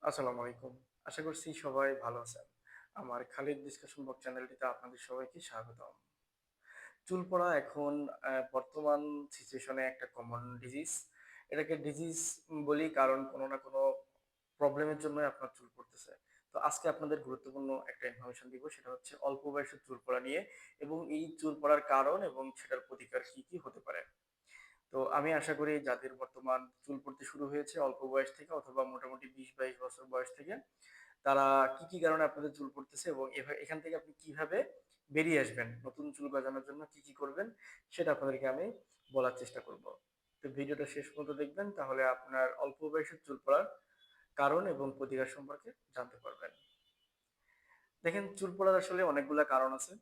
আসসালামু আলাইকুম। আশা করছি সবাই ভালো আছেন। আমার খালিদ ডিসকাশন বক্স চ্যানেলটিতে আপনাদের সবাইকে স্বাগতম। চুল পড়া এখন বর্তমান সিচুয়েশনে একটা কমন ডিজিজ। এটাকে ডিজিজ বলি কারণ কোনো না কোনো প্রবলেমের জন্যই আপনার চুল পড়তেছে। তো আজকে আপনাদের গুরুত্বপূর্ণ একটা ইনফরমেশন দিব সেটা হচ্ছে অল্প বয়সে চুল পড়া নিয়ে এবং এই চুল পড়ার কারণ এবং সেটার প্রতিকার কি হতে পারে। তো আমি আশা করি যাদের বর্তমান চুল পড়তে শুরু হয়েছে অল্প বয়স থেকে অথবা মোটামুটি ২০-২২ বছর বয়স থেকে তারা কি কারণে আপনাদের চুল পড়তেছে এবং এখান থেকে আপনি কিভাবে বেরিয়ে আসবেন, নতুন চুল গজানোর জন্য কি করবেন সেটা আপনাদেরকে আমি বলার চেষ্টা করব। তো ভিডিওটা শেষ পর্যন্ত দেখবেন তাহলে আপনার অল্প বয়সে চুল পড়ার কারণ এবং প্রতিকার সম্পর্কে জানতে পারবেন। দেখেন চুল পড়ার আসলে অনেকগুলা কারণ আছে।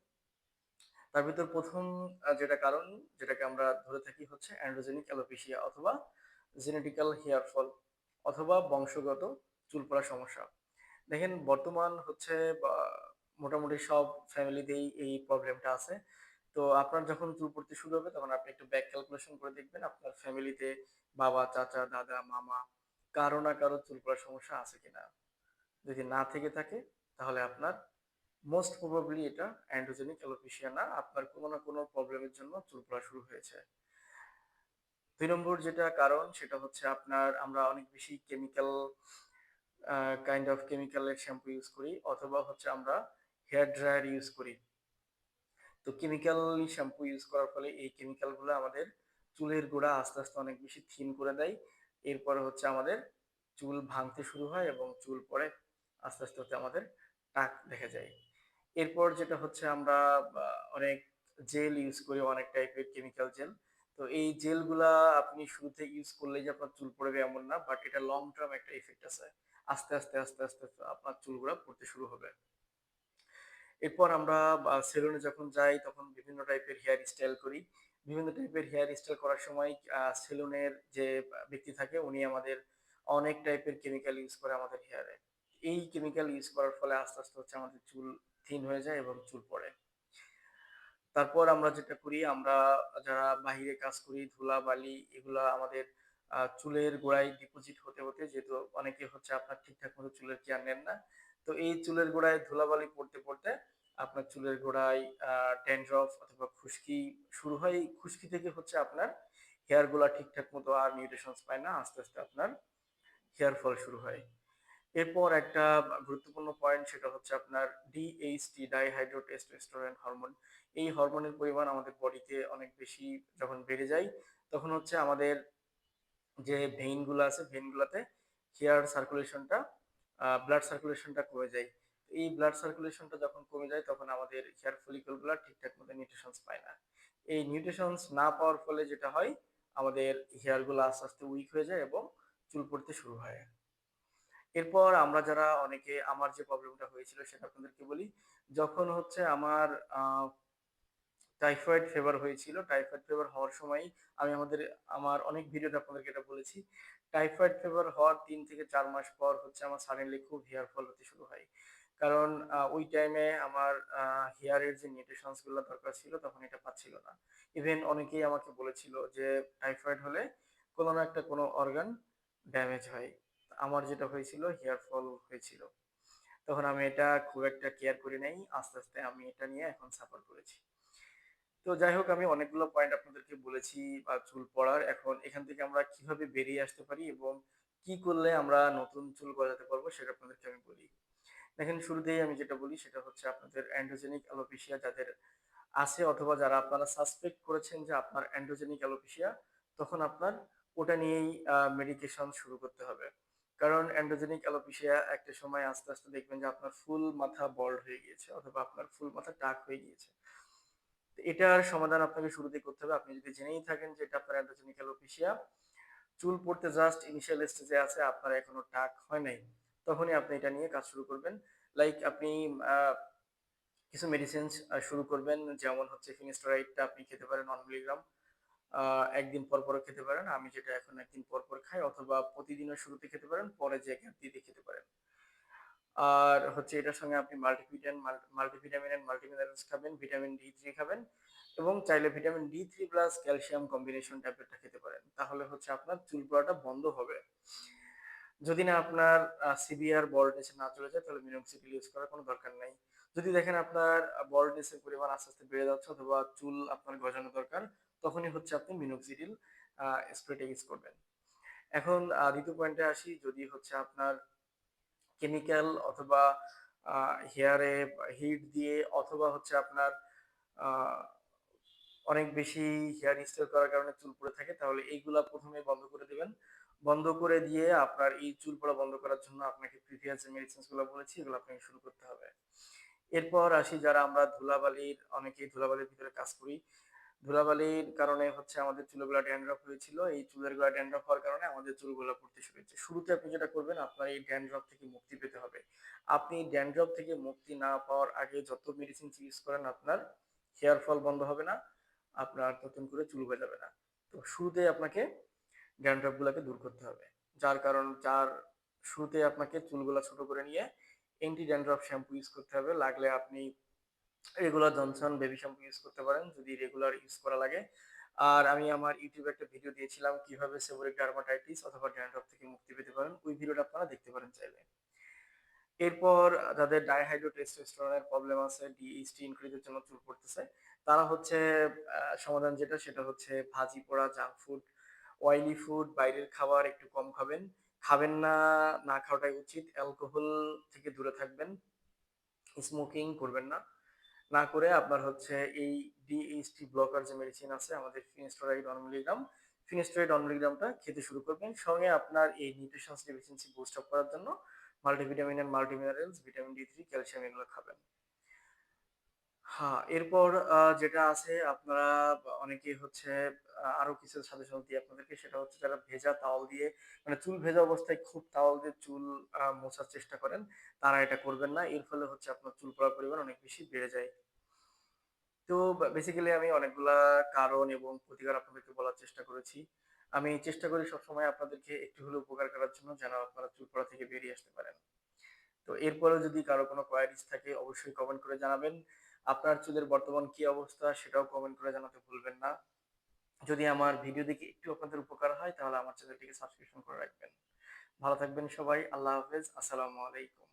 তার ভিতর ১ম যেটা কারণ যেটাকে আমরা ধরে থাকি হচ্ছে অ্যান্ড্রোজেনিক অ্যালোপেশিয়া অথবা জেনেটিক্যাল হেয়ার ফল অথবা বংশগত চুল পড়ার সমস্যা। দেখেন বর্তমান হচ্ছে বা মোটামুটি সব ফ্যামিলিতেই এই প্রবলেমটা আছে। তো আপনার যখন চুল পড়তে শুরু হবে তখন আপনি একটু ব্যাক ক্যালকুলেশন করে দেখবেন আপনার ফ্যামিলিতে বাবা, চাচা, দাদা, মামা কারো না কারো চুল পড়ার সমস্যা আছে কিনা। যদি না থেকে থাকে তাহলে আপনার মোস্ট প্রবাবলি এটা অ্যান্ড্রোজেনিক অ্যালোপেশিয়া না, আপনার কোনো না কোনো প্রবলেমের জন্য চুল পড়া শুরু হয়েছে। ২ নম্বর যেটা কারণ সেটা হচ্ছে আমরা অনেক বেশি কাইন্ড অফ কেমিক্যালের শ্যাম্পু ইউজ করি অথবা হচ্ছে আমরা হেয়ার ড্রায়ার ইউজ করি। তো কেমিক্যাল শ্যাম্পু ইউজ করার ফলে এই কেমিক্যাল গুলো আমাদের চুলের গোড়া আস্তে অনেক বেশি থিন করে দেয়। এরপরে হচ্ছে আমাদের চুল ভাঙতে শুরু হয় এবং চুল পড়ে আস্তে হচ্ছে আমাদের টাক দেখা যায়। এরপর যেটা হচ্ছে আমরা অনেক জেল ইউজ করি, অনেক টাইপের কেমিক্যাল জেল। তো এই জেলগুলা আপনি শুরুতে ইউজ করলেই যে আপনার চুল পড়বে এমন না, বাট এটা লং টার্ম একটা ইফেক্ট আছে। আস্তে আপনার চুলগুলা পড়তে শুরু হবে। এরপর আমরা সেলুনে যখন যাই তখন বিভিন্ন টাইপের হেয়ার স্টাইল করি। বিভিন্ন টাইপের হেয়ার স্টাইল করার সময় সেলুনের যে ব্যক্তি থাকে উনি আমাদের অনেক টাইপের কেমিক্যাল ইউজ করে আমাদের হেয়ারে। এই কেমিক্যাল ইউজ করার ফলে আস্তে হচ্ছে আমাদের চুল থিন হয়ে যায় এবং চুল পড়ে। তারপর আমরা যেটা করি আমরা যারা বাহিরে কাজ করি ধুলাবালি এগুলা আমাদের চুলের গোড়ায় ডিপোজিট হতে যেহেতু অনেকে হচ্ছে আপনার ঠিকঠাক মতো চুলের কেয়ার নেন না। তো এই চুলের গোড়ায় ধুলাবালি পড়তে আপনার চুলের গোড়ায় ড্যান্ড্রফ অথবা খুশকি শুরু হয়। এই খুশকি থেকে হচ্ছে আপনার হেয়ার গুলা ঠিকঠাক মতো আর নিউট্রিশনস পায় না। আস্তে আপনার হেয়ার ফল শুরু হয়। এরপর একটা গুরুত্বপূর্ণ পয়েন্ট সেটা হচ্ছে আপনার ডিএইচটি ডাইহাইড্রোটেস্টোস্টেরন হরমোন। এই হরমোনের পরিমাণ আমাদের বডিতে অনেক বেশি যখন বেড়ে যায় তখন হচ্ছে আমাদের যে ভেইন গুলো আছে ভেইন গুলাতে হেয়ার সার্কুলেশনটা ব্লাড সার্কুলেশনটা কমে যায়। এই ব্লাড সার্কুলেশনটা যখন কমে যায় তখন আমাদের হেয়ার ফলিকল গুলা ঠিকঠাক মতো নিউট্রিশনস পায় না। এই নিউট্রিশনস না পাওয়ার ফলে যেটা হয় আমাদের হেয়ার গুলো আস্তে উইক হয়ে যায় এবং চুল পড়তে শুরু হয়। এরপর আমরা যারা অনেকে আমার যে প্রবলেমটা হয়েছিল সেটা আপনাদেরকে বলি। যখন হচ্ছে টাইফয়েড ফিভার হয়েছিল। টাইফয়েড ফিভার হওয়ার সময়ই আমি আমার অনেক ভিডিওতে আপনাদেরকে এটা বলেছি। টাইফয়েড ফিভার হওয়ার ৩ থেকে ৪ মাস পর হচ্ছে আমার সাডেনলি খুব হেয়ার ফল হতে শুরু হয়। কারণ ওই টাইমে আমার হেয়ার এর যে নিউট্রিশনস গুলো দরকার ছিল তখন এটা পাচ্ছিল না। ইভেন অনেকেই আমাকে বলেছিল যে টাইফয়েড হলে কোনো না একটা কোনো অর্গান ড্যামেজ হয়। আমার যেটা হয়েছিল হেয়ার ফল হয়েছিল। তখন আমি এটা খুব একটা কেয়ার করি নাই। আস্তে আমি এটা নিয়ে এখন সাফার করেছি। তো যাই হোক আমি অনেকগুলো পয়েন্ট আপনাদেরকে বলেছি চুল পড়ার। এখন এখান থেকে আমরা কিভাবে বেরিয়ে আসতে পারি এবং কি করলে আমরা নতুন চুল গজাতে পারবো সেটা আপনাদেরকে আমি বলি। দেখেন শুরুতেই আমি যেটা বলি সেটা হচ্ছে আপনাদের অ্যান্ড্রোজেনিক অ্যালোপেশিয়া যাদের আছে অথবা যারা আপনারা সাসপেক্ট করেছেন যে আপনার অ্যান্ড্রোজেনিক অ্যালোপেশিয়া তখন আপনার ওটা নিয়েই মেডিকেশন শুরু করতে হবে। কারণ অ্যান্ড্রোজেনিক অ্যালোপেশিয়া একটা সময় আস্তে দেখবেন যে আপনার ফুল মাথা বল্ড হয়ে গিয়েছে অথবা আপনার ফুল মাথা টাক হয়ে গিয়েছে। তো এটার সমাধান আপনাকে শুরুতেই করতে হবে। আপনি যদি জেনেই থাকেন যে এটা আপনার অ্যান্ড্রোজেনিক অ্যালোপেশিয়া, চুল পড়তে জাস্ট ইনিশিয়াল স্টেজে আছে, আপনার এখনো টাক হয় নাই, তখনই আপনি এটা নিয়ে কাজ শুরু করবেন। লাইক আপনি আ কিছু মেডিসিনস শুরু করবেন। যেমন হচ্ছে ফিনিস্টেরয়েডটা আপনি খেতে পারেন 1 মিলিগ্রাম। আ ১ দিন পর খেতে পারেন। আমি যেটা এখন ১ দিন পর খাই অথবা প্রতিদিনের শুরুতে খেতে পারেন, পরে যেয়ে গ্যাপ দিয়ে খেতে পারেন। আর হচ্ছে এটার সঙ্গে আপনি মাল্টিভিটামিন এন্ড মাল্টিমিনারেলস খাবেন, ভিটামিন ডি3 খাবেন এবং চাইলে vitamin D3 plus calcium combination ট্যাবলেটটা খেতে পারেন। তাহলে হচ্ছে আপনার চুল পড়াটা বন্ধ হবে। যদি না আপনার সিভিয়ার বল্ডনেস না চলে যায় তাহলে মিনোক্সিডিল ইউজ করার কোনো দরকার নাই। যদি দেখেন আপনার বল্ডনেস এর পরিমাণ আস্তে, আস্তে বেড়ে যাচ্ছে অথবা চুল আপনার গজানো দরকার, তখনই হচ্ছে আপনি মিনোক্সিডিল স্প্রেটা ইউজ করবেন। এখন ২য় পয়েন্টে আসি, যদি হচ্ছে আপনার কেমিক্যাল অথবা হেয়ারে হিট দিয়ে অথবা হচ্ছে আপনার আ অনেক বেশি হেয়ার স্টাইল করার কারণে চুল পড়ে থাকে, তাহলে এইগুলা ১ম এ বন্ধ করে দিবেন। বন্ধ করে দিয়ে আপনার এই চুল পড়া বন্ধ করার জন্য আপনাকে প্রিভিয়াস যে মেডিসিনস গুলো বলেছি এগুলো আপনাকে শুরু করতে হবে। এরপর আসি, যারা আমরা ধুলাবালির অনেকেই ধুলাবালির ভিতরে কাজ করি। ধুলাবালির কারণে হচ্ছে আমাদের চুলগুলা ড্যান্ড্রফ হয়েছিল। এই চুলের গুলা ড্যান্ড্রফ হওয়ার কারণে আমাদের চুলগুলা পড়তে শুরু হয়েছে। শুরুতে আপনি যেটা করবেন, আপনার এই ড্যান্ড্রফ থেকে মুক্তি পেতে হবে। আপনি ড্যান্ড্রফ থেকে মুক্তি না পাওয়ার আগে যত মেডিসিন ইউজ করেন আপনার হেয়ার ফল বন্ধ হবে না, আপনার নতুন করে চুল গজাবে না। তো শুরুতেই আপনাকে ড্যান্ড্রফ গুলাকে দূর করতে হবে। যার শুরুতে আপনাকে চুলগুলা ছোট করে নিয়ে অ্যান্টি ড্যান্ড্রফ শ্যাম্পু ইউজ করতে হবে। লাগলে আপনি regular Johnson baby shampoo use করতে পারেন যদি রেগুলার ইউজ করা লাগে। আর আমি আমার ইউটিউবে একটা ভিডিও দিয়েছিলাম কিভাবে সেবোরিক ডার্মাটাইটিস অথবা ড্যান্ড্রফ থেকে মুক্তি পেতে পারেন। ওই ভিডিওটা আপনারা দেখতে পারেন চাইলে। এরপর যাদের ডাইহাইড্রোটেস্টোস্টেরনের প্রবলেম আছে, ডিএইচটি ইনক্রিজ এর জন্য চুল পড়তেছে, তারা হচ্ছে সমাধান সেটা হচ্ছে ভাজি পোড়া, জাঙ্ক ফুড, অয়েলি ফুড, বাইরের খাবার একটু কম খাবেন। খাবেন না, না খাওয়াটাই উচিত। অ্যালকোহল থেকে দূরে থাকবেন। স্মোকিং করবেন না। না করে আপনার হচ্ছে এই ডিএইচটি ব্লকার যে মেডিসিন আছে আমাদের ফিনিস্টেরয়েড 1 মিলিগ্রাম, ফিনিস্টেরয়েড 1 মিলিগ্রামটা খেতে শুরু করবেন। সঙ্গে আপনার এই নিউট্রিশনস ডেফিসিয়েন্সি বুস্ট আপ করার জন্য মাল্টিভিটামিন এন্ড মাল্টিমিনারেলস, ভিটামিন ডি3, ক্যালসিয়াম এগুলো খাবেন। হ্যাঁ, এরপর যেটা আছে আপনারা অনেকেই হচ্ছে আরো কিছু সাজেশন দিই আপনাদেরকে, সেটা হচ্ছে যারা ভেজা তাওয়াল দিয়ে মানে চুল ভেজা অবস্থায় খুব তাওয়াল দিয়ে চুল মোছার চেষ্টা করেন, তারা এটা করবেন না। এর ফলে হচ্ছে আপনার চুল পড়ার পরিমাণ অনেক বেশি বেড়ে যায়। তো বেসিক্যালি আমি অনেকগুলা কারণ এবং প্রতিকার আপনাদেরকে বলার চেষ্টা করেছি। আমি চেষ্টা করি সবসময় আপনাদেরকে একটু হলেও উপকার করার জন্য, যেন আপনারা চুল পড়া থেকে বেরিয়ে আসতে পারেন। তো এরপরেও যদি কারো কোনো কোয়ারিজ থাকে অবশ্যই কমেন্ট করে জানাবেন। আপনার চুলের বর্তমান কি অবস্থা সেটাও কমেন্ট করে জানাতে ভুলবেন না। যদি আমার ভিডিও দেখে একটু আপনাদের উপকার হয় তাহলে আমার চ্যানেলটিকে সাবস্ক্রিপশন করে রাখবেন। ভালো থাকবেন সবাই। আল্লাহ হাফেজ। আসসালামু আলাইকুম।